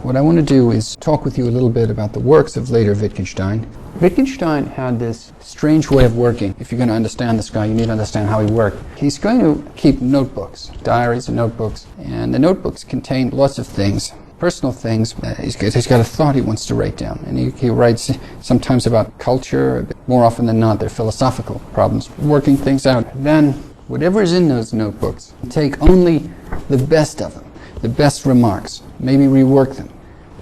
What I want to do is talk with you a little bit about the works of later Wittgenstein. Wittgenstein had this strange way of working. If you're going to understand this guy, you need to understand how he worked. He's going to keep notebooks, diaries and notebooks, and the notebooks contain lots of things, personal things. He's got a thought he wants to write down, and he writes sometimes about culture. More often than not, they're philosophical problems, working things out. Then, whatever is in those notebooks, take only the best of them, the best remarks, maybe rework them,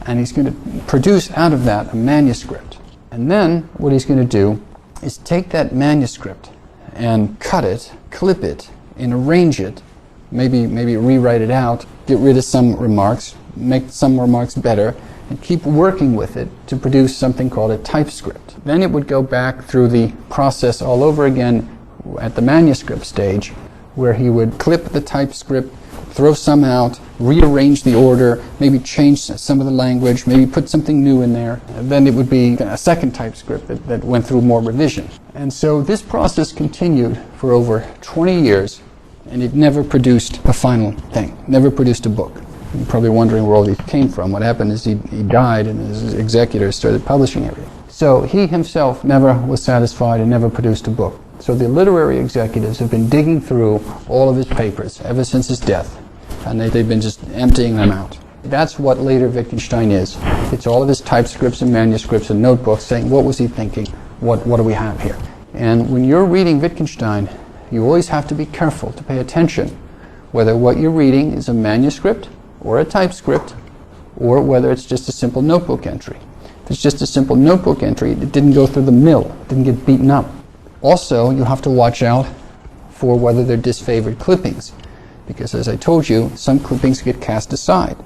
and he's going to produce out of that a manuscript. And then what he's going to do is take that manuscript and cut it, clip it, and arrange it, maybe rewrite it out, get rid of some remarks, make some remarks better, and keep working with it to produce something called a typescript. Then it would go back through the process all over again at the manuscript stage, where he would clip the typescript, throw some out, rearrange the order, maybe change some of the language, maybe put something new in there. And then it would be a second typescript that went through more revision. And so this process continued for over 20 years, and it never produced a final thing, never produced a book. You're probably wondering where all these came from. What happened is he died, and his executors started publishing everything. So he himself never was satisfied and never produced a book. So the literary executives have been digging through all of his papers ever since his death, and they've been just emptying them out. That's what later Wittgenstein is. It's all of his typescripts and manuscripts and notebooks saying, what was he thinking? What do we have here? And when you're reading Wittgenstein, you always have to be careful to pay attention whether what you're reading is a manuscript or a typescript, or whether it's just a simple notebook entry. If it's just a simple notebook entry, it didn't go through the mill, it didn't get beaten up. Also, you have to watch out for whether they're disfavored clippings, because as I told you, some clippings get cast aside.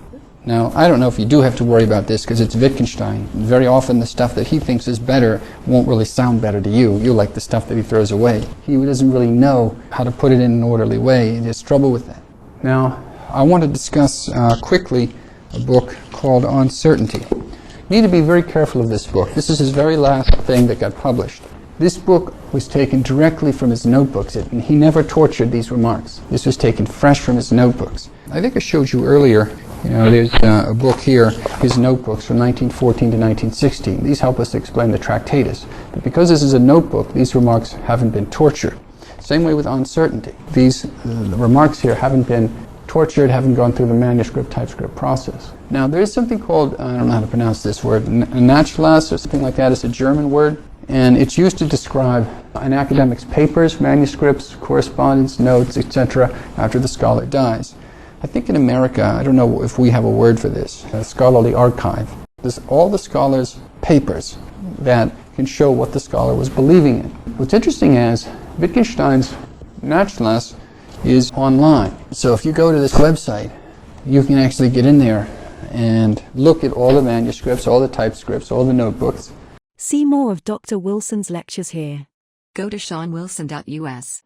Now, I don't know if you do have to worry about this because it's Wittgenstein. Very often the stuff that he thinks is better won't really sound better to you. You like the stuff that he throws away. He doesn't really know how to put it in an orderly way. He has trouble with that. Now, I want to discuss quickly a book called Uncertainty. You need to be very careful of this book. This is his very last thing that got published. This book was taken directly from his notebooks, and he never tortured these remarks. This was taken fresh from his notebooks. I think I showed you earlier, there's a book here, his notebooks from 1914 to 1916. These help us to explain the Tractatus. But because this is a notebook, these remarks haven't been tortured. Same way with Uncertainty. These remarks here haven't been tortured, haven't gone through the manuscript typescript process. Now, there is something called, I don't know how to pronounce this word, Nachlass or something like that. It's a German word, and it's used to describe an academic's papers, manuscripts, correspondence, notes, etc. after the scholar dies. I think in America, I don't know if we have a word for this, a scholarly archive. There's all the scholar's papers that can show what the scholar was believing in. What's interesting is Wittgenstein's Nachlass is online. So if you go to this website, you can actually get in there and look at all the manuscripts, all the typescripts, all the notebooks. See more of Dr. Wilson's lectures here. Go to SeanWilson.us.